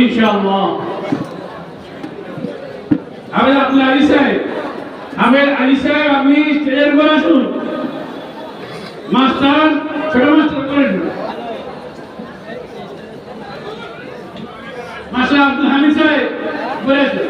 ইনশাআল্লাহ। আবেদ আব্দুল আলী সাহেব, আবেদ আলী সাহেব আপনি স্টেজের উপর আসুন। মাস্টার, ছোট মাস্টার করেন। মাস্টার আব্দুল হামিদ সাহেব উপরে আসুন।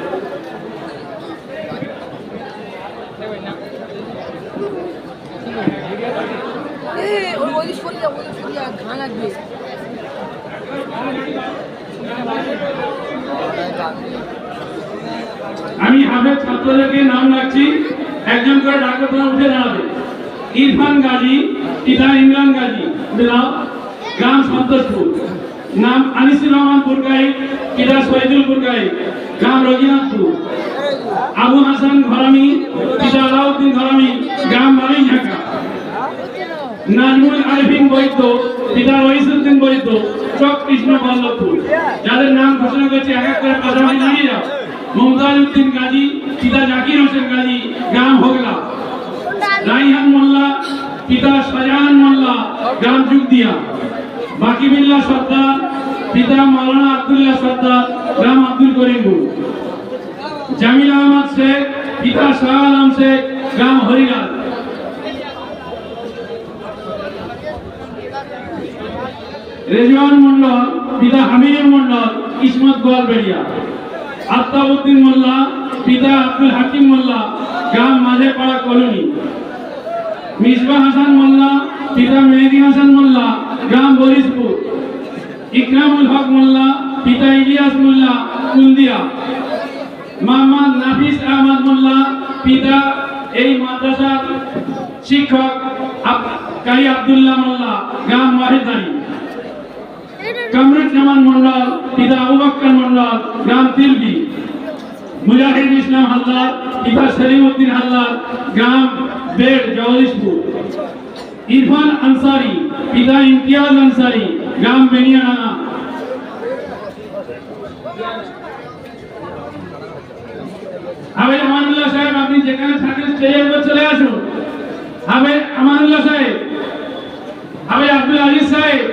আমি হাফেজ ছাত্রদেরকে নাম রাখছি, একজন করে ডাকলে তোমার উঠে দাঁড়াবে। ইরফান গাজী, পিতা ইমরান গাজী, গ্রাম সন্তোষপুর। নাম আনিসুর রহমান পুরকাই, পিতা শহীদুল পুরকাই, গ্রাম রঘুনাথপুর। আবু হাসান ঘরামি, পিতা আলাউদ্দিন ঘরামি, গ্রাম বালিঝাকা। নাজমুল আরিফিন বৈদ্য, পিতা রইসুদ্দিন বৈদ্য, চক কৃষ্ণ বল্লভপুর। যাদের নাম ঘোষণা করেছে এক এক করে পাশাপাশি দাঁড়িয়ে যাও। মমতাজ উদ্দিন গাজী, পিতা জাকির হোসেন গাজী, গ্রাম হোগলা। রাইহান মোল্লা, পিতা শাহজাহান মোল্লা, গ্রাম যুগদিয়া। বাকিবিল্লাহ সর্দার, পিতা মাওলানা আব্দুল্লাহ সর্দার, গ্রাম আব্দুল করিমপুর। জামিল আহমদ শেখ, পিতা শাহ আলম শেখ, গ্রাম হরিগাল। রেজওয়ান মন্ডল, পিতা হামিদুল মন্ডল, কিসমত গোয়ালবেড়িয়া। আফতাবউদ্দিন মোল্লা, পিতা আব্দুল হাকিম মোল্লা, গ্রাম মাঝেপাড়া কলোনি। মিসবাহ হাসান মোল্লা, পিতা মেহেদি হাসান মোল্লা, গ্রাম বরিশপুর। ইকরামুল হক মোল্লা, পিতা ইলিয়াস মোল্লা, কুলদিয়া। মোহাম্মদ নাফিস আহমদ মোল্লা, পিতা এই মাদ্রাসার শিক্ষক কারি আব্দুল্লাহ মোল্লা, গ্রাম মাহেদানি। কামরুজ্জামান মন্ডল, পিতা আবু বকর মন্ডল, গ্রাম তিলবি। মুজাহিদ ইসলাম হালদার, পিতা সলিমউদ্দিন হালদার, গ্রাম বেড় জগদীশপুর। ইরফান আনসারি, পিতা ইমতিয়াজ আনসারি, গ্রাম বেনিয়াডাঙ্গা। আবেদ আমানুল্লাহ সাহেব আপনি যেখানে থাকেন স্টেজের উপর চলে আসুন। আবেদ আমানুল্লাহ সাহেব, আবেদ আব্দুল আজিজ সাহেব।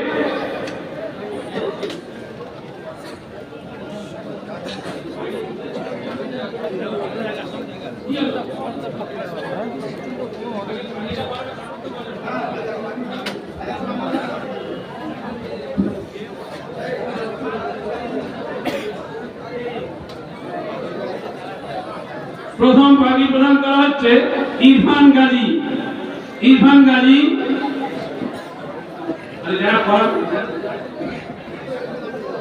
প্রথম পাগড়ি প্রদান করা হচ্ছে ইরফান গাজী। ইরফান গাজী,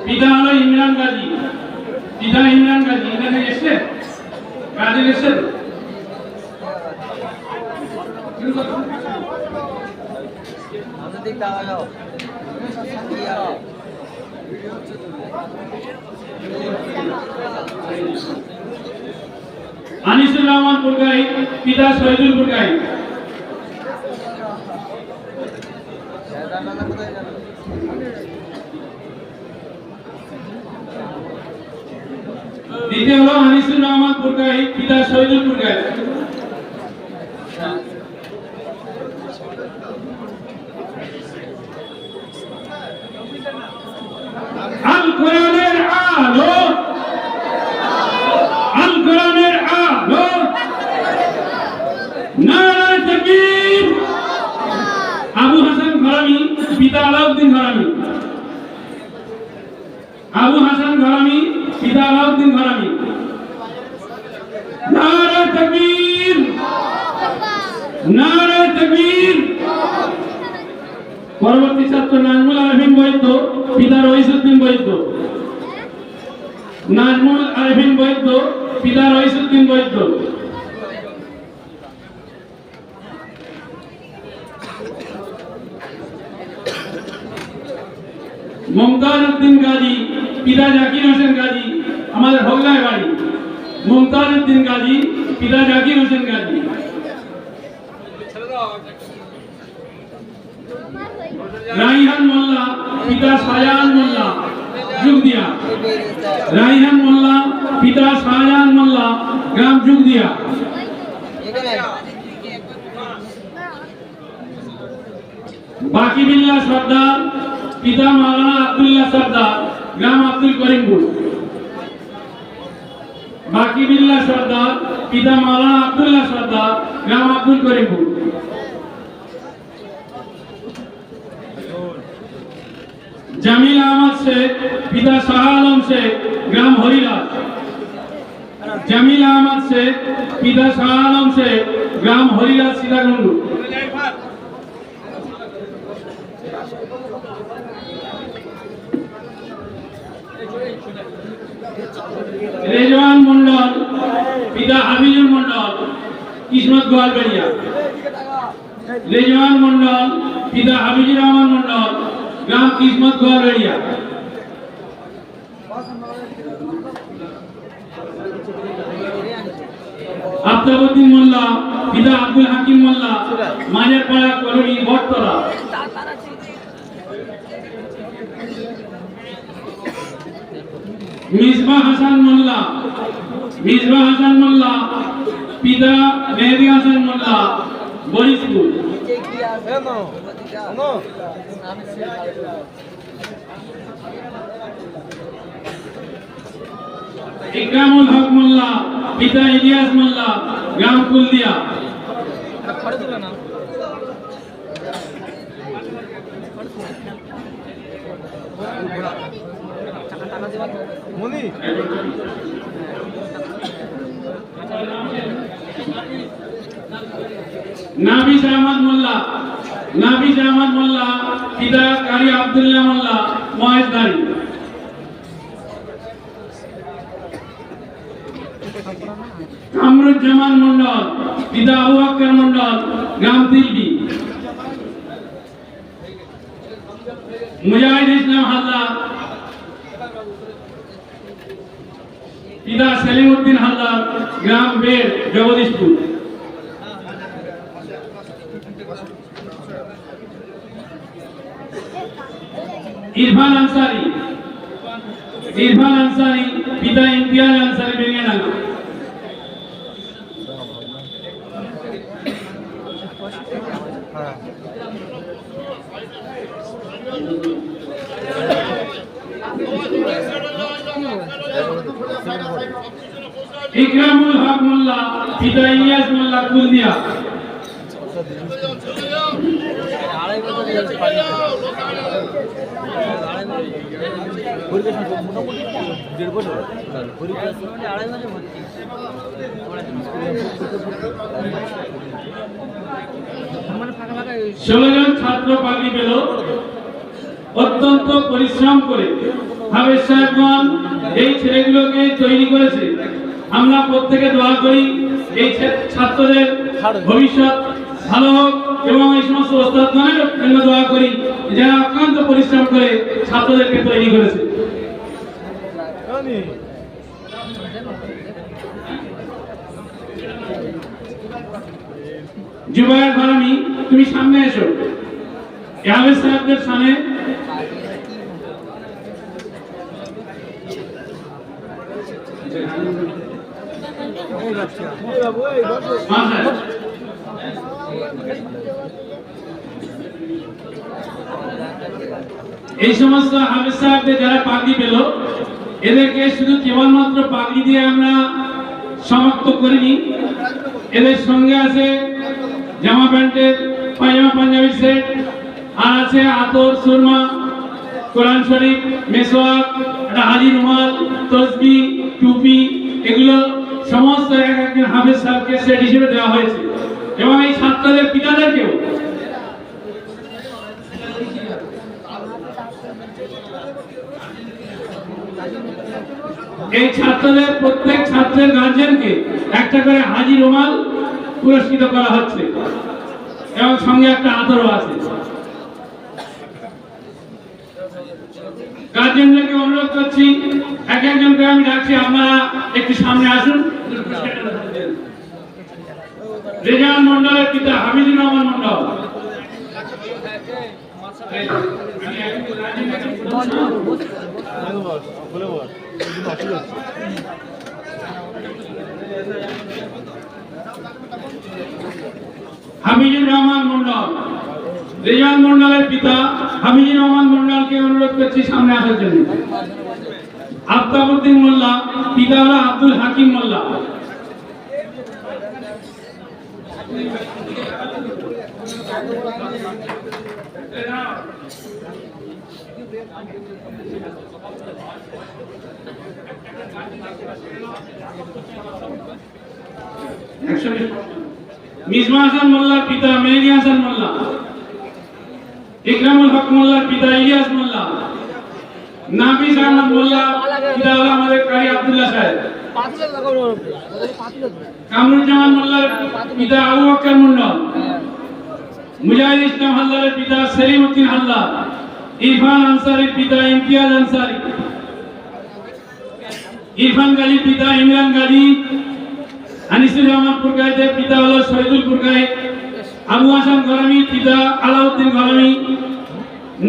পিতা হলো ইমরান গাজী, পিতা ইমরান গাজী। এখানে এসছে গাজী এসছে। আনিসুর রহমান পুরকাই, পিতা শহীদুল পুরকাই। দ্বিতীয় হলো আনিসুর রহমান পুরকাই, পিতা শহীদুল পুরকাই। আল কোরআনের আলো, আল কোরআনের আলো, নারায়ে তাকবীর। আবু হাসান ঘরামি, পিতা আলাউদ্দিন ঘরামি। আবু হাসান ঘরামি, পিতা আলাউদ্দিন ঘরামি। নারায়ে তাকবীর, নারায়ে তাকবীর। পরবর্তী ছাত্র নাজমুল আরিফিন বৈদ্য, পিতা রইসুদ্দিন বৈদ্য। নাজমুল আরিফিন বৈদ্য, পিতা রইসুদ্দিন বৈদ্য। মমতাজ উদ্দিন গাজী, পিতা জাকির হোসেন গাজী, আমাদের হোগলায় বাড়ি। মমতাজ উদ্দিন গাজী, পিতা জাকির হোসেন গাজী। রাইহান মোল্লা, পিতা শাহজাহান মোল্লা, যুগদিয়া। রাইহান মোল্লা, পিতা শাহজাহান মোল্লা, গ্রাম যুগদিয়া। বাকিবিল্লাহ সর্দার, পিতা মাওলানা আব্দুল্লাহ সর্দার, গ্রাম আব্দুল করিমপুর। বাকি বিল্লাহ সর্দার পিতা মাওলানা আব্দুল্লাহ সর্দার গ্রাম আব্দুল করিমপুর। জামিল আহমদ শেখ পিতা শাহ আলম শেখ গ্রাম হরিরাজ। জামিল আহমদ শেখ পিতা শাহ আলম শেখ গ্রাম হরিরাজ সীতাকুণ্ড। রেজওয়ান মন্ডল পিতা হাবিজুর মন্ডল কিসমত গোয়ালবাড়িয়া। রেজওয়ান মন্ডল পিতা হাবিজুর রহমান মন্ডল গ্রাম কিসমত গোয়ালবাড়িয়া। আফতাবউদ্দিন মোল্লা পিতা আব্দুল হাকিম মোল্লা মাঝেরপাড়া কলোনি বটতলা। মিসবাহ হাসান মোল্লা পিতা মেহেদি হাসান মোল্লা বরিশপুর। ইকরামুল হক মোল্লা পিতা ইলিয়াস মোল্লা গ্রাম কুলদিয়া। নাবিজ আহমদ মোল্লা পিতা কারি আব্দুল্লাহ মোল্লা মহেশধারী। কামরুজ্জামান মন্ডল পিতা আবু বকর মন্ডল গ্রাম দিল্লি। মুজাহিদ ইসলাম হালদার পিতা সেলিম উদ্দিন হালদার গ্রাম বেড় জগদীশপুর। ইরফান আনসারী পিতা ইমতিয়াজ আনসারী বেঙ্গানালা। ইকরামুল হক মোল্লা পিতা ইলিয়াস মোল্লা কুলদিয়া। ষোলো জন ছাত্র পাগড়ি পেল। অত্যন্ত পরিশ্রম করে হাফেজ সাহেবগণ এই ছেলেগুলোকে তৈরি করেছে। আমরা প্রত্যেকে দোয়া করি এই ছাত্রদের ভবিষ্যৎ ভালো হোক এবং এই সমস্ত ওস্তাদগণের জন্য দোয়া করি যারা অক্লান্ত পরিশ্রম করে ছাত্রদেরকে তৈরি করেছে। জুবায়ের ফারামি তুমি সামনে এসো। হাফেজ সাহেবদের সামনে এই সমস্ত হাফেজ সাহেবদের যারা পাগড়ি পেল এদেরকে শুধু কেবলমাত্র পাগড়ি দিয়ে আমরা সমাপ্ত করিনি। এদের সঙ্গে আছে জামা প্যান্টের পায়জামা পাঞ্জাবি সেট, আর আছে আতর, সুরমা, কোরআন শরীফ, মেসওয়াক, একটা হাজি রুমাল, তসবি, টুপি, এগুলো সমস্ত এক একজন হাফেজ সাহেবকে সেট হিসেবে দেওয়া হয়েছে। এবং এই ছাত্রদের পিতাদেরকেও এই ছাত্রদের প্রত্যেক ছাত্রের গার্জিয়ানকে একটা করে হাজি রুমাল পুরস্কৃত করা হচ্ছে এবং সঙ্গে একটা আতরও আছে। গার্জিয়ানদেরকে অনুরোধ করছি, এক একজনকে আমি ডাকছি, আপনারা একটু সামনে আসুন। রেজাউল মন্ডলের পিতা হামিদুর রহমান মন্ডল। হামিদুর রহমান মন্ডল, রেজাউল মন্ডলের পিতা হামিদুর রহমান মন্ডলকে অনুরোধ করছি সামনে আসার জন্য। আফতাবউদ্দিন মোল্লা, পিতা হলো আব্দুল হাকিম মোল্লা। মিজমা হাসান মোল্লার পিতা মেহেদি হাসান মোল্লা। ইকরামুল হক মোল্লার পিতা ইলিয়াস মোল্লা। নাফিস আহমদ মোল্লা, পিতা হলো আমাদের কারি আব্দুল্লাহ সাহেব। কামরুজ্জামান মোল্লার পিতা আবু বকর মন্ডল। মুজাহিদ ইসলাম হালদারের পিতা সেলিম উদ্দিন হালদার। ইরফান আনসারির পিতা ইমতিয়াজ আনসারি। ইরফান গাজীর পিতা ইমরান গাজী। আনিসুর রহমান পুরকায়েতের পিতা হলো শহীদুল পুরকায়েত। আবু হাসান গরামির পিতা আলাউদ্দিন গরামি।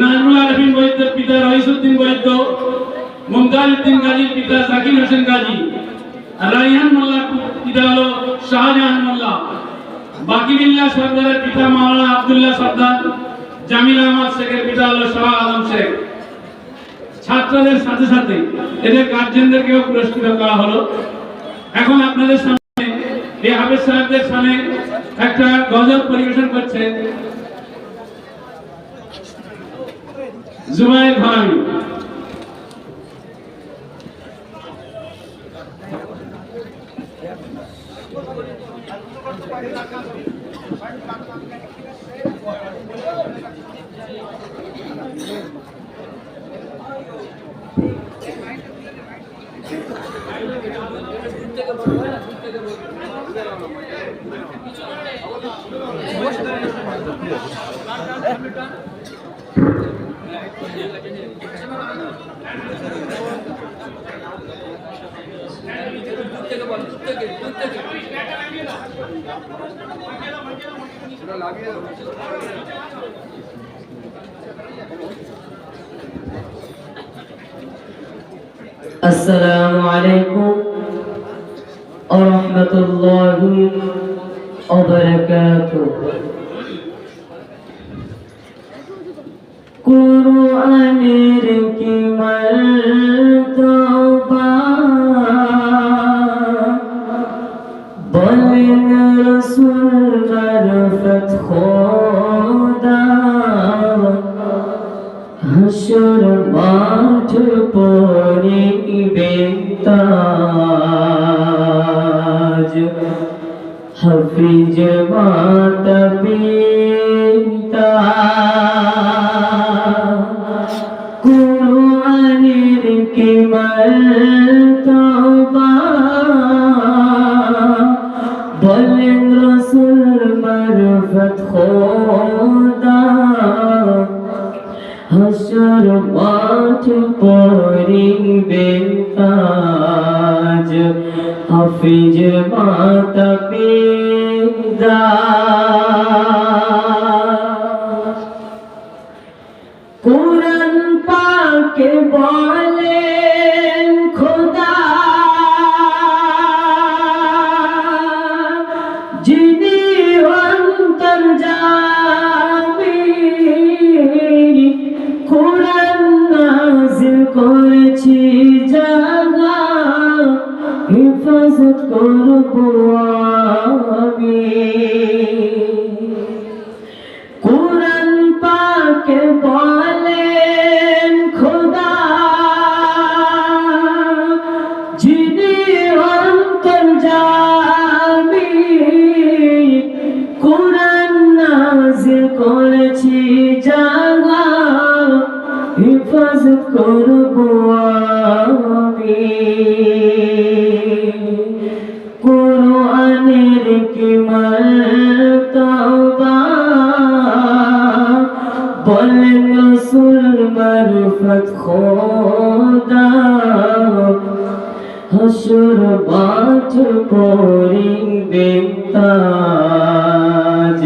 নাজমুল আরফিন বৈদ্যের পিতা রইসউদ্দিন বৈদ্য। মুমতাজ উদ্দিন গাজীর পিতা জাকির হোসেন গাজী। রাইহান মোল্লার পিতা হলো শাহজাহান মোল্লা। বাকিবিল্লাহ সরদারের পিতা মাওলানা আব্দুল্লাহ সরদার। জামিল আহমদ শেখের পিতা হলো শাহ আলম শেখ। ছাত্রদের সাথে সাথে এদের গার্জিয়ানদেরকেও পুরস্কৃত করা হলো। এখন আপনাদের সামনে এই হাফেজ সাহেবদের সামনে একটা গজল পরিবেশন করছে জুবায়ের ঘরামি। السلام عليكم ورحمة الله وبركاته। কুরআনের কি মর্তবা বলেন রাসূল মারফত খোদা হাসর মাঠ পড়িবে তাজ হাফিজ মাতা পিতা কুরআনের কি মর্তবা বলেন রাসূল মারফত খোদা হাসর মাঠ পড়িবে তাজ হাফিজ মাতা পিতা কুরআন পাকে বলেন খোদা যিনি অন্তর্যামী কুরআন নাযিল করেছি জাগা হিফাজত করব আমি কুরআন পাকে বলেন খোদা যিনি অন্তর্যামী কুরআন নাযিল করেছি জাগা হিফাজত করব আমি কুরআনের কি মর্তবা বলেন রাসূল মারফত খোদা হাসর মাঠ পড়িবে তাজ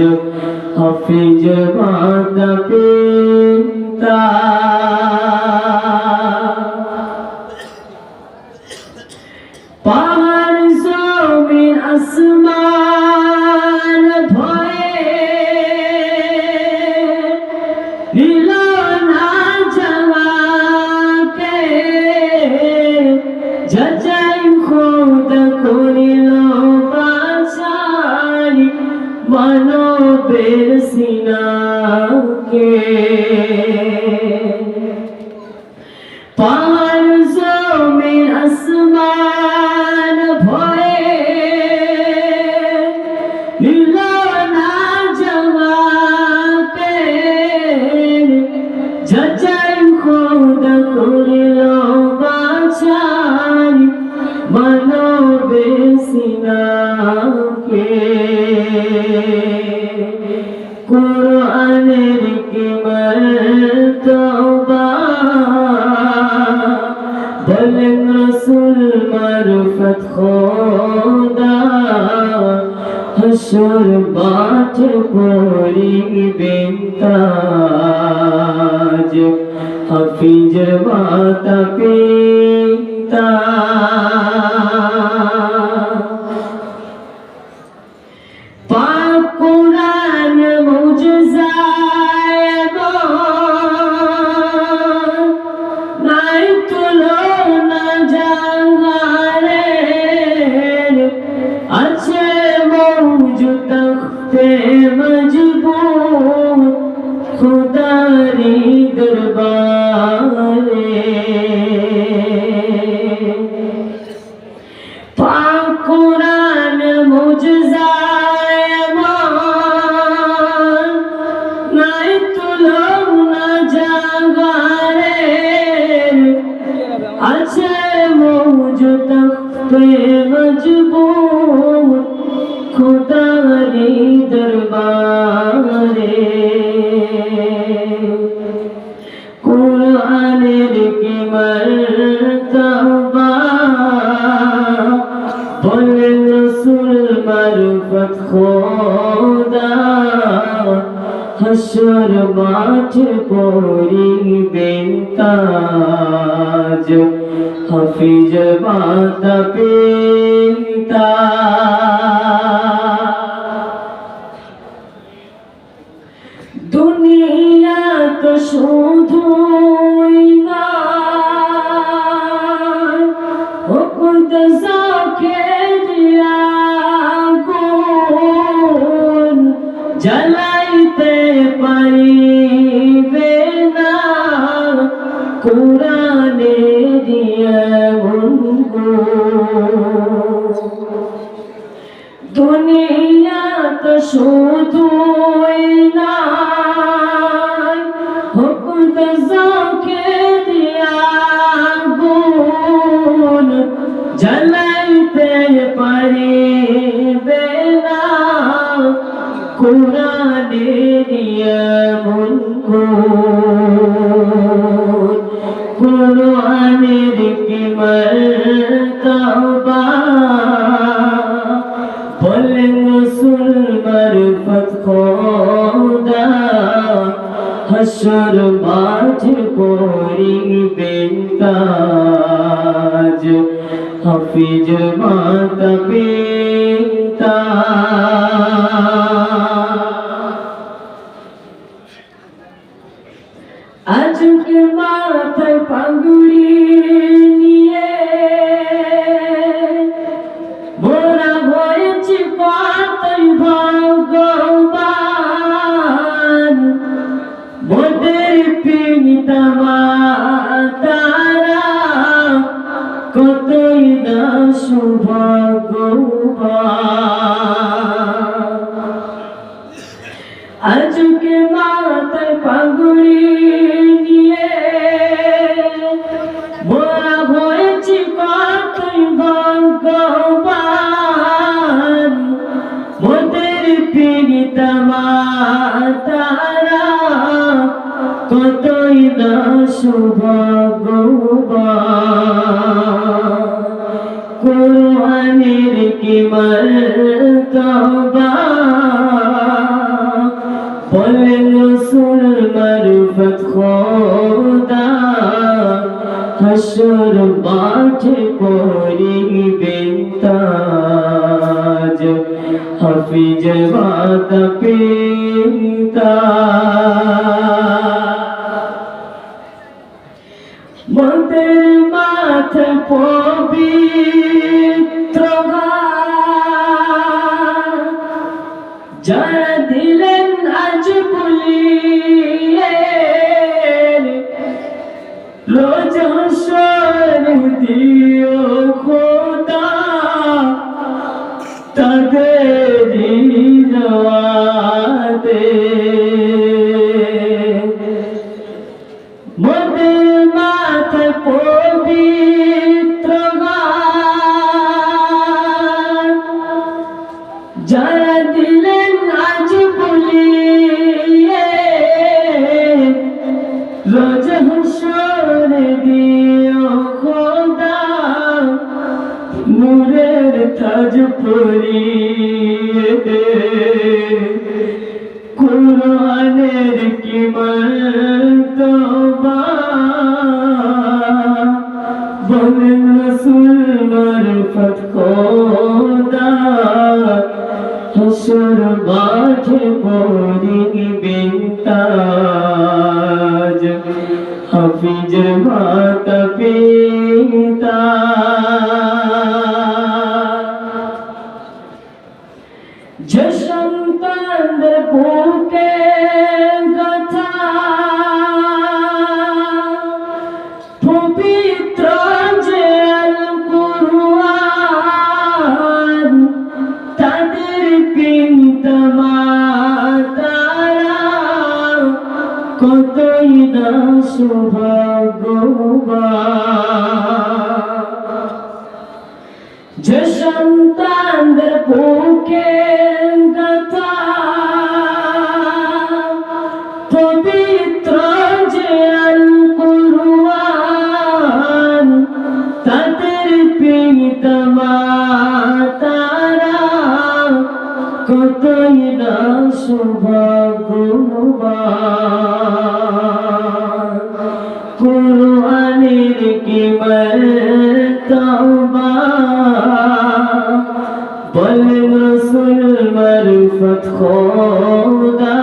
হাফিজ মাতা পিতা পাহাড় জমিন আসমান ভয়ে নিল না যাওয়াকে যাচাই খোদা করিল বাছাই মানবের সিনাকে পাহাড় জমিন আসমান ভয়ে নিল না জবাবে যাচাই খোদা করিল বাছাই মানবের সিনাকে কুরআনের কি মর্তবা বলেন রাসূল মারফত খোদা হাসর মাঠে পড়িবেন তাজ হাফিজ মাতা পিতা পাক কুরআন মুজিজায় নাই তুলনা জাহারে আছে মওজুদ তখতে মজবুত খুদারি দরবারে পাক কুরআন মুজিজায় নাই তুলনা জাহারে আছে মওজুদ তখতে মজবুত খুদারি দরবারে কুরআনের কি মর্তবা বলেন রাসূল মারফত খোদা হাসর মাঠে পড়িবেন তাজ হাফিজ মাতা পিতা দুনিয়া তো শুধুই না খুদ জাকে দিয়া গুণ জ্বালাইতে পারিবে না কুরআনে দিয়া দুনিয়া তো শুধুই না খুদ জাকে দিয়া গুণ জ্বালাইতে পারিবে না কুরআনে নিয়মুন কুরআনের কি মর্তবা বলেন রাসূল মারফত খোদা হাসর মাঠে পড়িবেন তাজ হাফিজ মাতা পিতা আজকে মাথায় পাগড়ি নিয়ে মোরা হয়েছি কতই ভগবান মোদের পিতা মাতারা কতই না সৌভাগ্যবান আজকে মাথায় পাগড়ি নিয়ে মোরা হয়েছি কতই ভগবান মোদের পিতা মাতারা কতই না সৌভাগ্যবান কুরআনের কি মর্তবা বলেন রাসূল মারফত খোদা হাসর মাঠে পড়িবেন তাজ হাফিজ মাতা পিতা মোদের মাথায় পবিত্র গান যারা দিলেন আজ বলিয়ে রোজ হাসর দিও খোদা তাদের রাতে মোদের মাথায় পবিত্র গান যারা দিলেন আজ বলিয়ে রোজ হাসর দিও খোদা নূরের তাজ পরিয়ে কুরআনের কি মর্তবা বলেন রাসূল মারফত খোদা হাসর মাঠে পড়িবেন তাজ হাফিজ মাতা পিতা যে সন্তানদের বুকে কথা পবিত্র যে আল কুরআন তাদের পিতা মাতারা কতই না সৌভাগ্যবান যে সন্তানদের বুকে কথা পবিত্র যে আল কুরআন তাদের পিতা মাতারা কতই না সৌভাগ্যবান কুরআনের কি মর্তবা বলেন রাসূল মারফত খোদা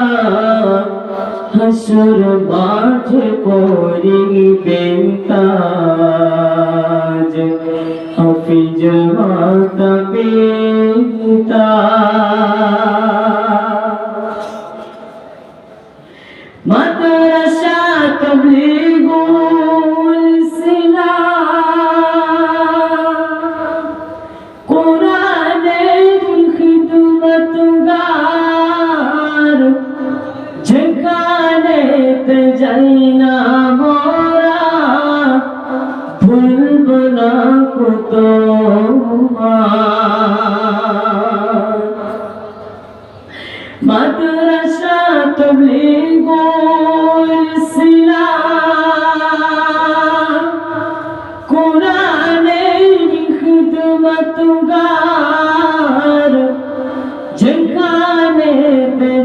হাসর মাঠে পড়িবেন তাজ হাফিজ মাতা পিতা মাদ্রাসা তাবলীগুল ইসলাম কোরআনের খিদমতগার যেখানে যাই না মোরা ভুলব না কত মাদ্রাসা তাবলীগুল ইসলাম কোরআনের খিদমতগার যেখানে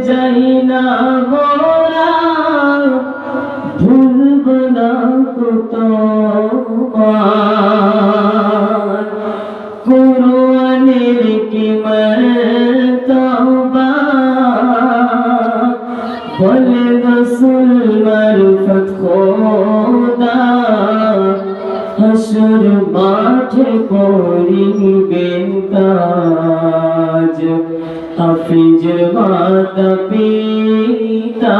যাই না মোরা ভুলব না কত কুরআনের কি মর্তবা বলে রাসূল মারফত খোদা হাসর মাঠে পড়িবেন তাজ হাফিজ মাতা পিতা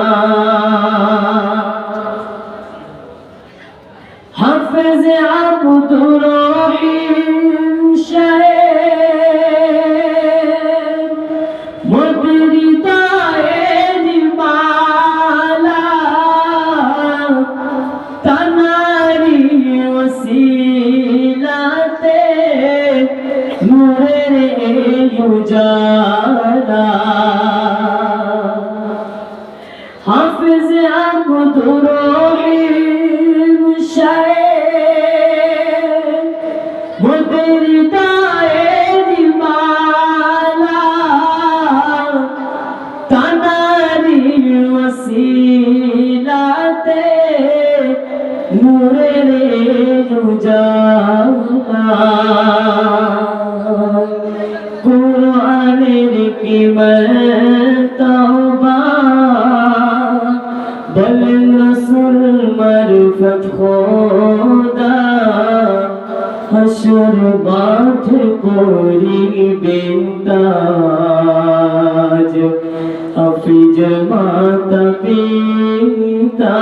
হাফিজ আব্দুর রহিম সাহেব মোদের হৃদয়ের মালা তানারি ওসিলাতে নূরের উজালা হাফিজ আব্দুর রহিম সাহেব মোদের হৃদয়ের মালা তানারি ওসিলাতে নূরের উজালা কুরআনের কি মর্তবা বলেন রাসূল মারফত খোদা হাসর মাঠ করিবেন তাজ হাফিজ মাতা পিতা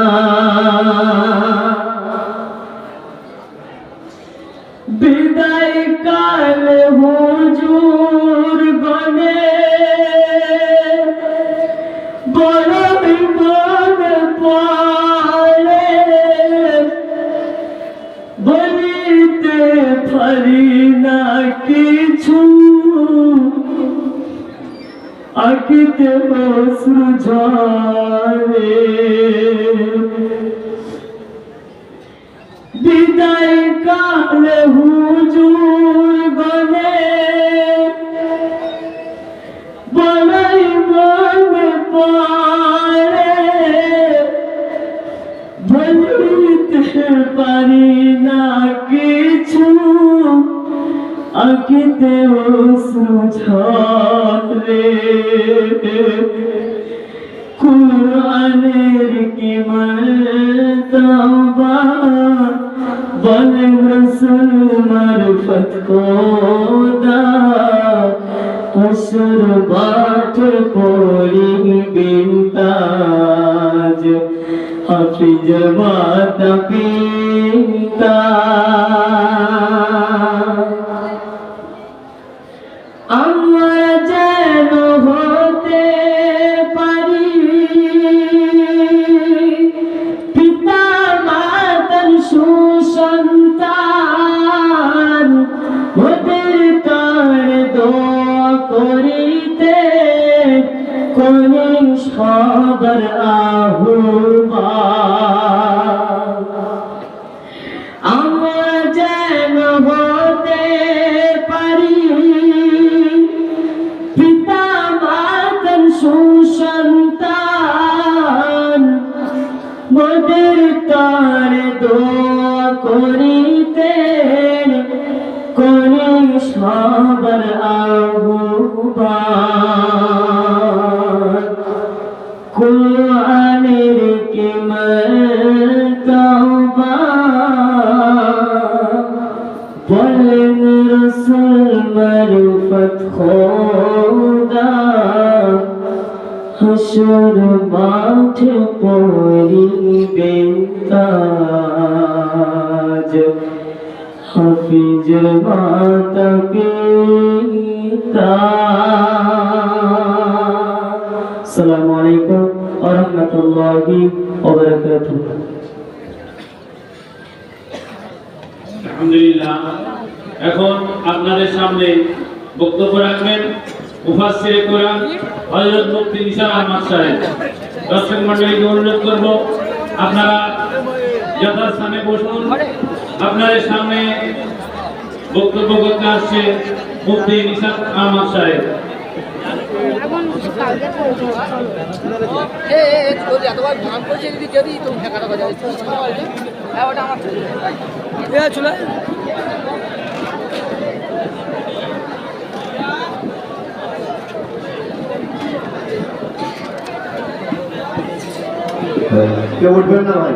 বিদায় কাল হুজুর গনে বড় বিপদ পড়ে বলিতে পারি না কিছু আঁকিতে অশ্রু ঝরে বিদায় কাল হুজুর গনে বলাই মনে পড়ে বলিতে পারি না কিছু আঁকিতে অশ্রু ঝরে কুরআনের কি মর্তবা বলেন রসুল মারফত খোদা হাসর মাঠ করিবেন তাজ হাফিজ মাতা পিতা আমরা যেন হতে পারি পিতা মাতার সুসন্তান ওদের তার দোয়া করিতে কোনে সবার আহ্বান আমরা যেন হতে পারি পিতা মাতার সুসন্তান মোদের তার দোয়া করিতে কোনে সবার আহ্বান কুরআনের কি মর্তবা বলেন রসুল মারফত খোদা হাসর মাঠ করিবেন তাজ হাফিজ মাতা পিতা আসসালামু আলাইকুম ওয়া রাহমাতুল্লাহি ওয়া বারাকাতুহু আলহামদুলিল্লাহ। এখন আপনাদের সামনে বক্তব্য রাখবেন মুফাসসিরে কোরআন হযরত মুফতি নিসার আহমদ সাহেব। দর্শক মণ্ডলীকে অনুরোধ করব আপনারা যথাস্থানে বসুন। আপনাদের সামনে বক্তব্য করতে আসছে মুফতি নিসার আহমদ সাহেব। কেউ উঠবেন না ভাই।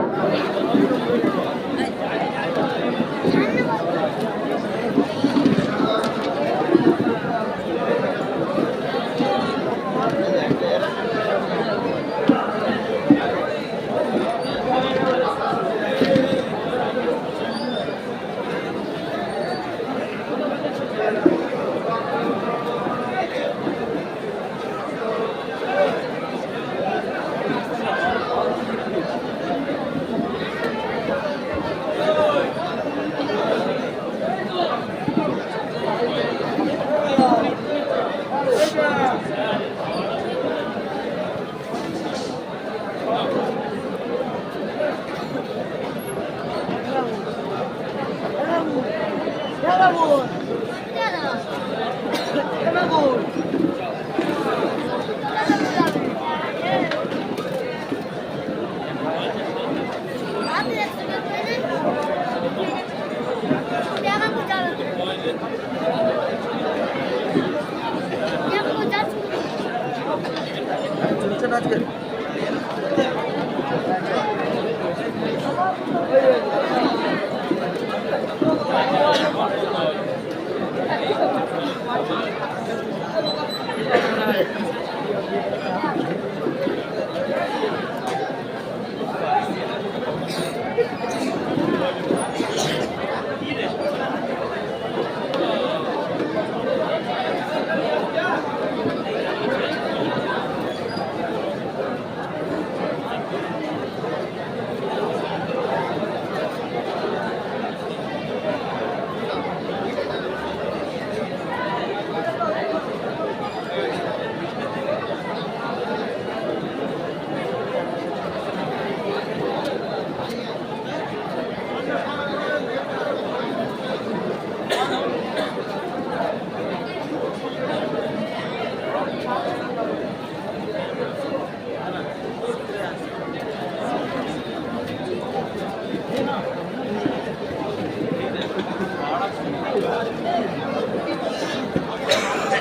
আজকে